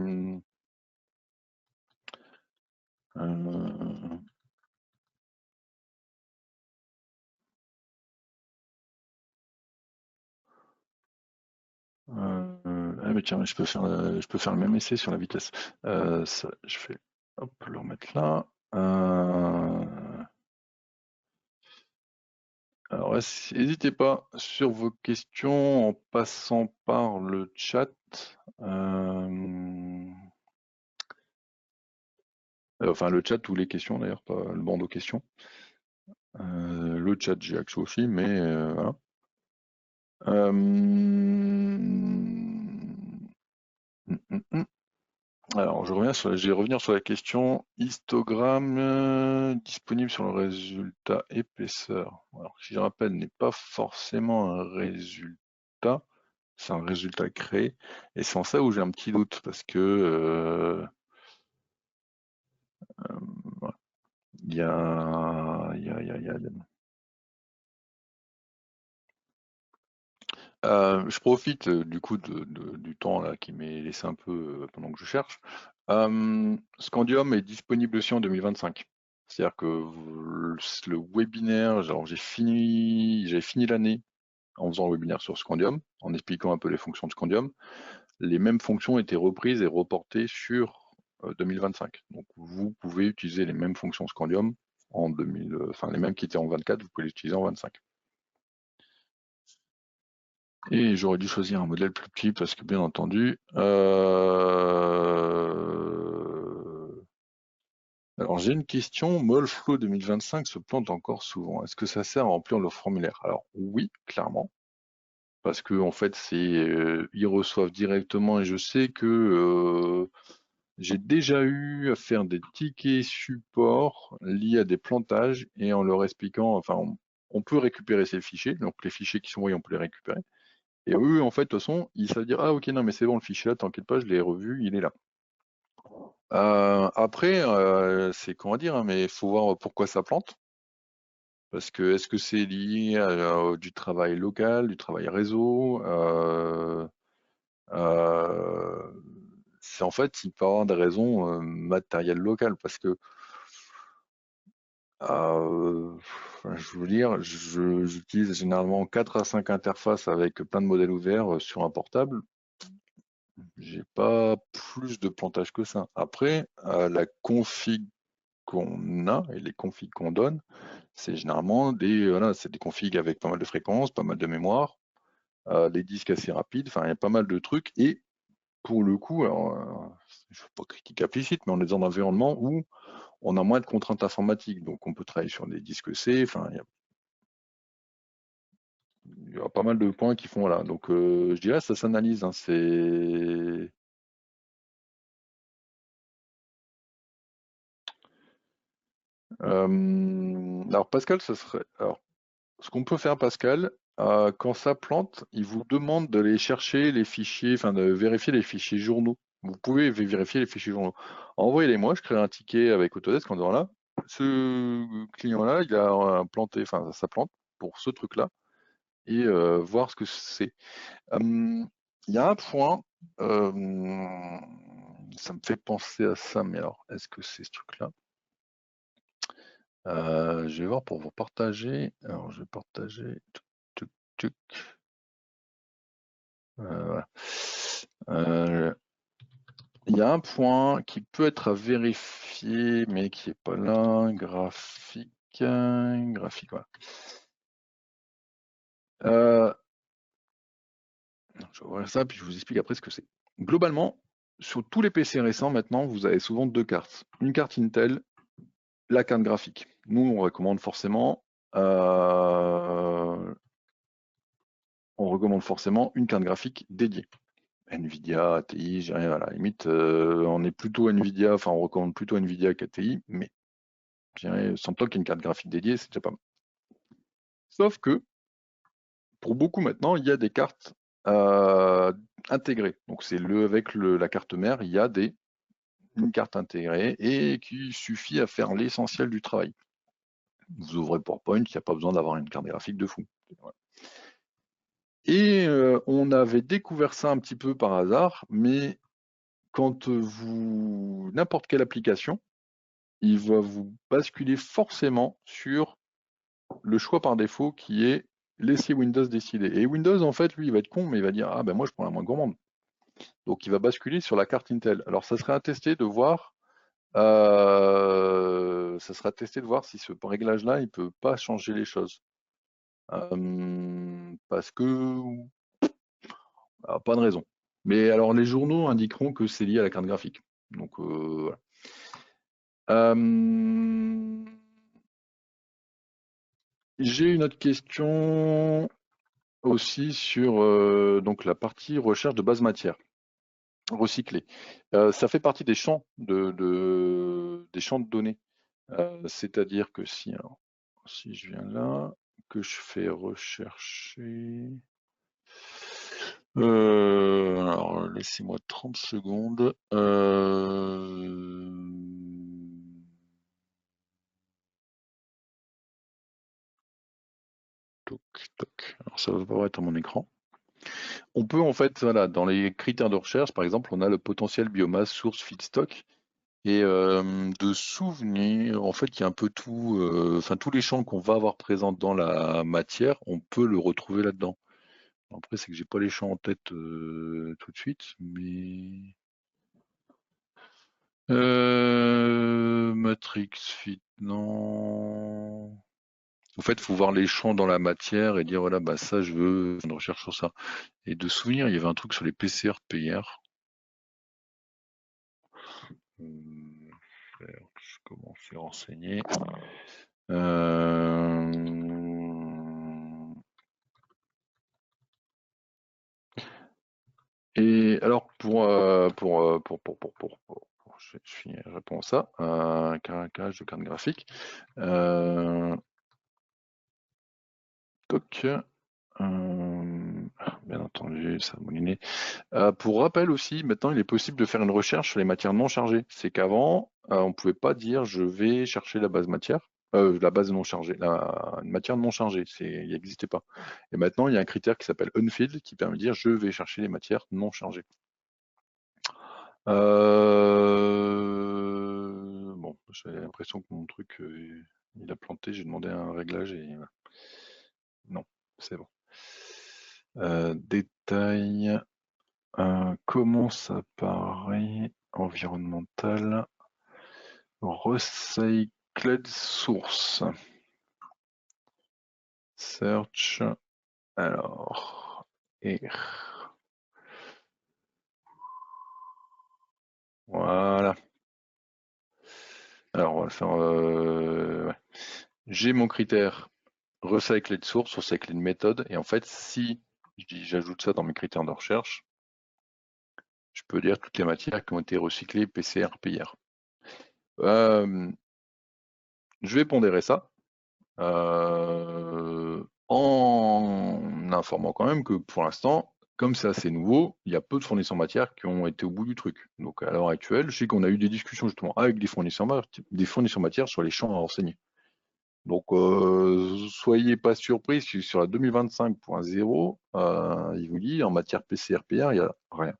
ah mais tiens, je peux faire le même essai sur la vitesse. Ça, je fais hop, le remettre là. Alors, n'hésitez pas sur vos questions en passant par le chat. Enfin, le chat ou les questions d'ailleurs, pas le bandeau questions. Le chat, j'ai accès aussi, mais voilà. Alors, je vais revenir sur la question histogramme disponible sur le résultat épaisseur. Alors, qui, je rappelle, n'est pas forcément un résultat, c'est un résultat créé. Et c'est en ça où j'ai un petit doute, parce que voilà, il y a, je profite du coup du temps là qui m'est laissé un peu pendant que je cherche. Scandium est disponible aussi en 2025. C'est-à-dire que le webinaire, genre j'avais fini l'année en faisant le webinaire sur Scandium, en expliquant un peu les fonctions de Scandium. Les mêmes fonctions étaient reprises et reportées sur 2025. Donc vous pouvez utiliser les mêmes fonctions Scandium en 2000, enfin les mêmes qui étaient en 24, vous pouvez les utiliser en 25. Et j'aurais dû choisir un modèle plus petit parce que bien entendu, alors j'ai une question, Molflow 2025 se plante encore souvent. Est-ce que ça sert à remplir le formulaire? Alors oui, clairement, parce que en fait ils reçoivent directement et je sais que j'ai déjà eu à faire des tickets support liés à des plantages et en leur expliquant, enfin on peut récupérer ces fichiers, donc les fichiers qui sont envoyés on peut les récupérer. Et eux, en fait, de toute façon, ils savent dire, ah ok, non, mais c'est bon, le fichier là, t'inquiète pas, je l'ai revu, il est là. Après, c'est comment dire, hein, mais il faut voir pourquoi ça plante. Parce que est-ce que c'est lié à du travail local, du travail réseau c'est en fait, il peut y avoir des raisons matérielles locales. Parce que, euh, je veux dire, j'utilise généralement 4 à 5 interfaces avec plein de modèles ouverts sur un portable. J'ai pas plus de plantage que ça. Après, la config qu'on a et les configs qu'on donne, c'est généralement voilà, c'est des configs avec pas mal de fréquences, pas mal de mémoire, des disques assez rapides, enfin, il y a pas mal de trucs. Et pour le coup, alors, je ne fais pas critique implicite, mais on est dans un environnement où on a moins de contraintes informatiques. Donc, on peut travailler sur des disques C, enfin, il y a pas mal de points qui font là. Donc, je dirais, ça s'analyse, hein, c'est alors Pascal, ce serait. Alors, ce qu'on peut faire, Pascal, quand ça plante, il vous demande d'aller chercher les fichiers, enfin de vérifier les fichiers journaux. Vous pouvez vérifier les fichiers journaux. Envoyez-les-moi, je crée un ticket avec Autodesk en disant là, ce client-là, il a planté, enfin ça plante pour ce truc-là, et voir ce que c'est. Il y a un point, euh, ça me fait penser à ça, mais alors, est-ce que c'est ce truc-là? Je vais voir pour vous partager. Alors, je vais partager. Tuc, tuc, tuc. Voilà. Il y a un point qui peut être à vérifier, mais qui n'est pas là. Graphique. Graphique, voilà. Je vais ouvrir ça, puis je vous explique après ce que c'est. Globalement, sur tous les PC récents, maintenant, vous avez souvent deux cartes. Une carte Intel, la carte graphique. Nous, on recommande forcément une carte graphique dédiée. Nvidia, ATI, j'ai rien à la limite, on est plutôt Nvidia, enfin on recommande plutôt Nvidia qu'ATI, mais je dirais, sans toi qu'une carte graphique dédiée, c'est déjà pas mal. Sauf que pour beaucoup maintenant, il y a des cartes intégrées. Donc c'est avec la carte mère, il y a une carte intégrée et qui suffit à faire l'essentiel du travail. Vous ouvrez PowerPoint, il n'y a pas besoin d'avoir une carte graphique de fou. Voilà. Et on avait découvert ça un petit peu par hasard, mais quand n'importe quelle application, il va vous basculer forcément sur le choix par défaut qui est laisser Windows décider. Et Windows, en fait, lui, il va être con, mais il va dire, ah ben moi, je prends la moins gourmande. Donc, il va basculer sur la carte Intel. Alors, ça serait attesté de voir, si ce réglage-là, il peut pas changer les choses. Parce que, pas de raison. Mais alors, les journaux indiqueront que c'est lié à la carte graphique. Donc, voilà. J'ai une autre question aussi sur donc la partie recherche de base matière. recycler. Ça fait partie des champs des champs de données. C'est-à-dire que si je viens là, que je fais rechercher. Alors, laissez-moi 30 secondes. Toc, toc. Alors, ça va apparaître à mon écran. On peut en fait, voilà, dans les critères de recherche, par exemple, on a le potentiel biomasse, source, feedstock. Et de souvenirs, en fait, il y a un peu tout, enfin tous les champs qu'on va avoir présents dans la matière, on peut le retrouver là-dedans. Après, c'est que j'ai pas les champs en tête tout de suite, mais Matrix Fit, non. En fait, il faut voir les champs dans la matière et dire voilà, bah ça je veux une recherche sur ça. Et de souvenir, il y avait un truc sur les PCR PR. Je commence à renseigner. Et alors je réponds à ça. Caractère de carte graphique. Toc. Bien entendu, ça a mouliné. Pour rappel aussi, maintenant il est possible de faire une recherche sur les matières non chargées. C'est qu'avant, on ne pouvait pas dire je vais chercher la base matière, la base non chargée, une matière non chargée, il n'existait pas. Et maintenant, il y a un critère qui s'appelle unfilled qui permet de dire je vais chercher les matières non chargées. Bon, j'ai l'impression que mon truc, il a planté, j'ai demandé un réglage et voilà. Non, c'est bon. Détail. Comment ça paraît environnemental? Recycled source. Search. Alors. Et. Voilà. Alors, on va le faire. Ouais. J'ai mon critère recycled source, recycled méthode. Et en fait, si j'ajoute ça dans mes critères de recherche, je peux dire toutes les matières qui ont été recyclées PCR, PIR. Je vais pondérer ça en informant quand même que pour l'instant, comme c'est assez nouveau, il y a peu de fournisseurs matières qui ont été au bout du truc. Donc à l'heure actuelle, je sais qu'on a eu des discussions justement avec des fournisseurs matières sur les champs à renseigner. Donc soyez pas surpris si sur la 2025.0, il vous dit en matière PCR-PR, il n'y a rien.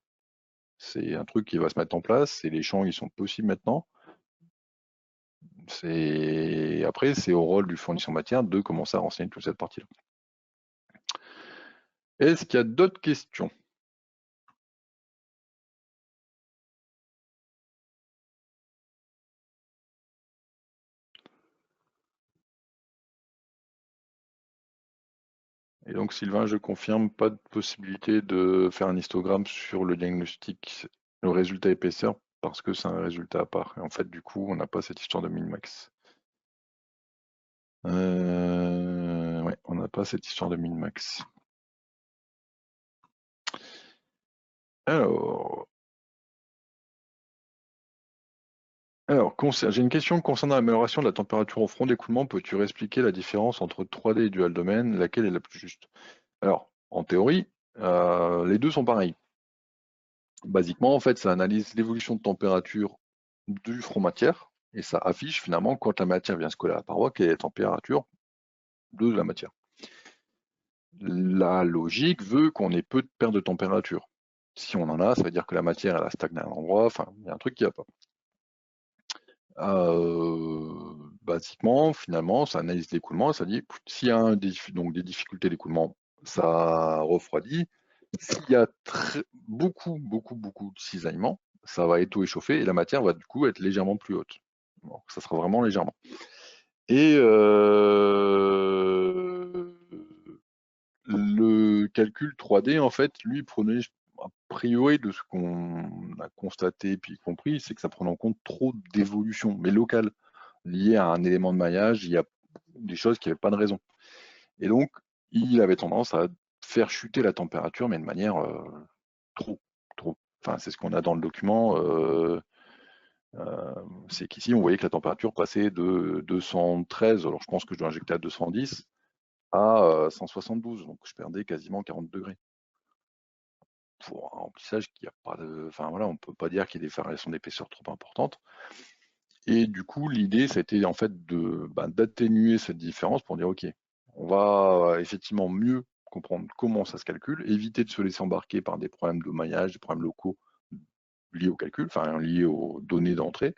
C'est un truc qui va se mettre en place et les champs ils sont possibles maintenant. Après, c'est au rôle du fournisseur matière de commencer à renseigner toute cette partie-là. Est-ce qu'il y a d'autres questions? Et donc Sylvain, je confirme, pas de possibilité de faire un histogramme sur le diagnostic, le résultat épaisseur, parce que c'est un résultat à part. Et en fait, du coup, on n'a pas cette histoire de min-max. Ouais, on n'a pas cette histoire de min-max. Alors, j'ai une question concernant l'amélioration de la température au front d'écoulement. Peux-tu expliquer la différence entre 3D et dual domaine, laquelle est la plus juste? Alors, en théorie, les deux sont pareils. Basiquement, en fait, ça analyse l'évolution de température du front matière et ça affiche finalement quand la matière vient se coller à la paroi quelle est la température de la matière. La logique veut qu'on ait peu de perte de température. Si on en a, ça veut dire que la matière elle a stagné à un endroit, enfin, il y a un truc qui va pas. Basiquement, finalement, ça analyse l'écoulement, ça dit s'il y a des difficultés d'écoulement, ça refroidit. S'il y a beaucoup de cisaillement, ça va échauffer et la matière va du coup être légèrement plus haute. Bon, ça sera vraiment légèrement. Et le calcul 3D, en fait, lui prenait, a priori de ce qu'on a constaté puis compris, c'est que ça prenait en compte trop d'évolutions, mais locales, liées à un élément de maillage. Il y a des choses qui n'avaient pas de raison. Et donc, il avait tendance à faire chuter la température, mais de manière trop. enfin c'est ce qu'on a dans le document, c'est qu'ici on voyait que la température passait de 213, alors je pense que je dois injecter à 210, à 172, donc je perdais quasiment 40 degrés. Pour un remplissage qui a pas de, enfin voilà, on peut pas dire qu'il y ait des variations d'épaisseur trop importantes. Et du coup, l'idée, ça a été en fait d'atténuer cette différence pour dire, ok, on va effectivement mieux comprendre comment ça se calcule, éviter de se laisser embarquer par des problèmes de maillage, des problèmes locaux liés au calcul, enfin liés aux données d'entrée,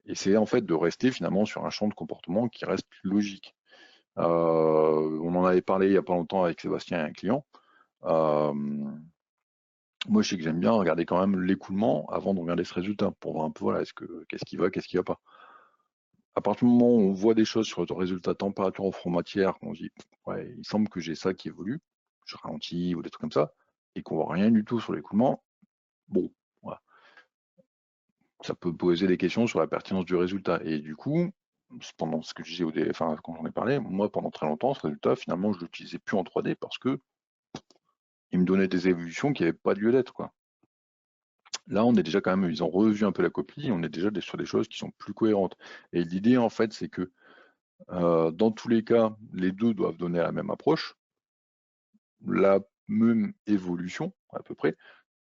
et c'est en fait de rester finalement sur un champ de comportement qui reste logique. On en avait parlé il y a pas longtemps avec Sébastien et un client. Euh, Moi, je sais que j'aime bien regarder quand même l'écoulement avant de regarder ce résultat pour voir un peu, voilà, qu'est-ce qui va, qu'est-ce qui va pas. À partir du moment où on voit des choses sur le résultat température au front matière, on se dit, ouais, il semble que j'ai ça qui évolue, je ralentis ou des trucs comme ça, et qu'on voit rien du tout sur l'écoulement, bon, voilà. Ça peut poser des questions sur la pertinence du résultat. Et du coup, pendant ce que je disais enfin, quand j'en ai parlé, moi, pendant très longtemps, ce résultat, finalement, je l'utilisais plus en 3D parce que il me donnait des évolutions qui n'avaient pas lieu d'être, quoi. Là, on est déjà quand même, ils ont revu un peu la copie, on est déjà sur des choses qui sont plus cohérentes. Et l'idée, en fait, c'est que dans tous les cas, les deux doivent donner la même approche, la même évolution, à peu près.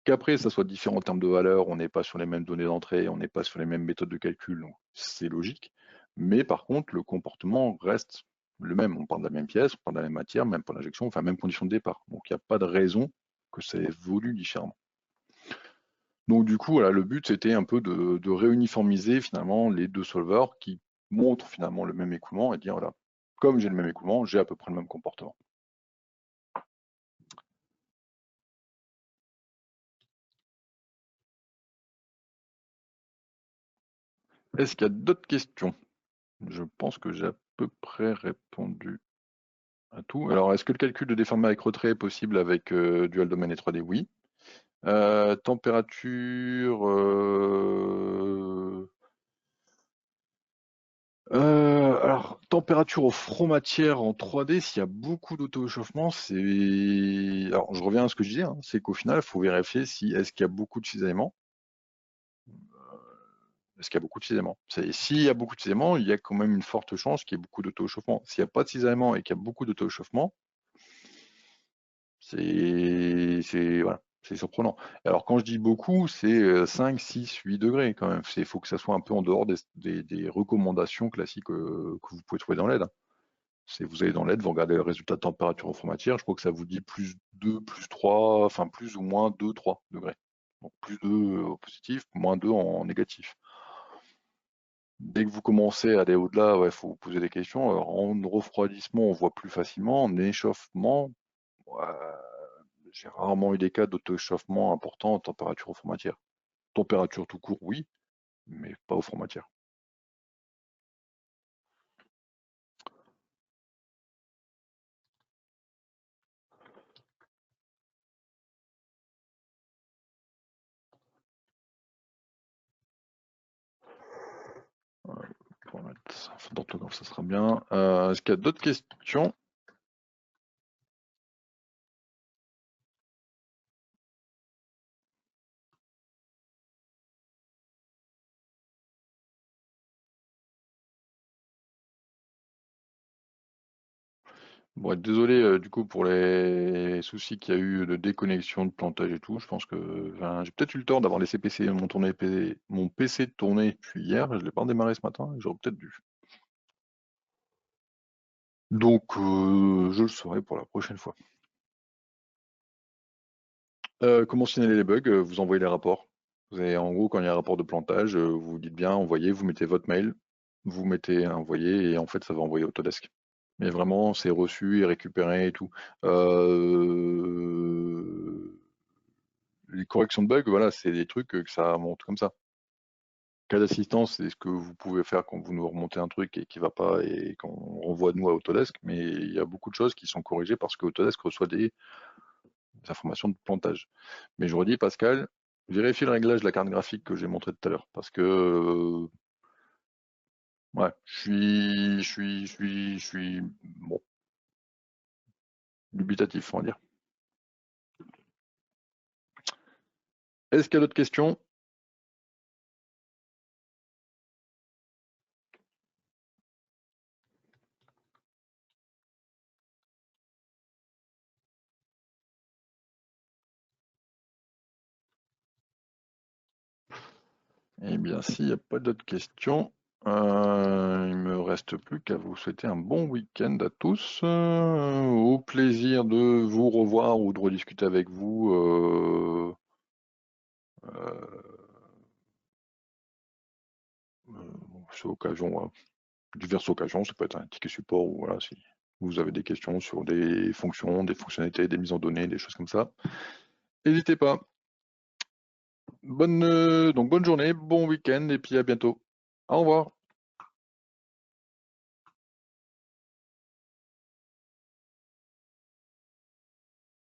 Qu'après, ça soit différent en termes de valeur, on n'est pas sur les mêmes données d'entrée, on n'est pas sur les mêmes méthodes de calcul, donc c'est logique. Mais par contre, le comportement reste le même. On parle de la même pièce, on parle de la même matière, même pour l'injection, enfin, même condition de départ. Donc il n'y a pas de raison que ça évolue différemment. Donc du coup, voilà, le but c'était un peu de réuniformiser finalement les deux solvers qui montrent finalement le même écoulement et dire voilà, comme j'ai le même écoulement, j'ai à peu près le même comportement. Est-ce qu'il y a d'autres questions? Je pense que j'ai à peu près répondu à tout. Alors, est-ce que le calcul de déformé avec retrait est possible avec Dual Domain et 3D? Oui. Température. Alors, température au front matière en 3D, s'il y a beaucoup d'auto-échauffement, c'est. Alors, je reviens à ce que je disais, hein, c'est qu'au final, il faut vérifier si est-ce qu'il y a beaucoup de cisaillement. Est-ce qu'il y a beaucoup de cisaillement? S'il y a beaucoup de cisaillement, il y a quand même une forte chance qu'il y ait beaucoup d'auto-échauffement. S'il n'y a pas de cisaillement et qu'il y a beaucoup d'auto-échauffement, voilà, c'est surprenant. Alors quand je dis beaucoup, c'est 5, 6, 8 degrés quand même. Il faut que ça soit un peu en dehors des recommandations classiques que vous pouvez trouver dans l'aide, hein. Vous allez dans l'aide, vous regardez le résultat de température au front matière, je crois que ça vous dit plus 2, plus 3, enfin plus ou moins 2, 3 degrés. Donc plus 2 au positif, moins 2 en négatif. Dès que vous commencez à aller au-delà, il faut vous poser des questions. Alors, en refroidissement, on voit plus facilement. En échauffement, ouais, j'ai rarement eu des cas d'auto-échauffement important en température au front matière. Température tout court, oui, mais pas au front matière. Pour mettre faute d'orthographe, ça sera bien. Est-ce qu'il y a d'autres questions? Bon, désolé du coup pour les soucis qu'il y a eu de déconnexion, de plantage et tout. Je pense que enfin, j'ai peut-être eu le tort d'avoir laissé mon PC tourner depuis hier. Je ne l'ai pas redémarré ce matin. J'aurais peut-être dû. Donc, je le saurai pour la prochaine fois. Comment signaler les bugs? Vous envoyez les rapports. Vous avez, en gros, quand il y a un rapport de plantage, vous dites bien envoyer, vous mettez votre mail, vous mettez envoyer et en fait, ça va envoyer Autodesk. Mais vraiment, c'est reçu et récupéré et tout. Les corrections de bugs, voilà, c'est des trucs que ça monte comme ça. Cas d'assistance, c'est ce que vous pouvez faire quand vous nous remontez un truc et qui va pas et qu'on renvoie nous à Autodesk, mais il y a beaucoup de choses qui sont corrigées parce que Autodesk reçoit des informations de plantage. Mais je redis, Pascal, vérifiez le réglage de la carte graphique que j'ai montré tout à l'heure, parce que ouais, je suis bon, dubitatif, on va dire. Est-ce qu'il y a d'autres questions? Eh bien, s'il n'y a pas d'autres questions, il me reste plus qu'à vous souhaiter un bon week-end à tous. Au plaisir de vous revoir ou de rediscuter avec vous sur occasion, diverses occasions. Ça peut être un ticket support ou voilà, si vous avez des questions sur des fonctions, des fonctionnalités, des mises en données, des choses comme ça. N'hésitez pas. Donc bonne journée, bon week-end et puis à bientôt. Au revoir.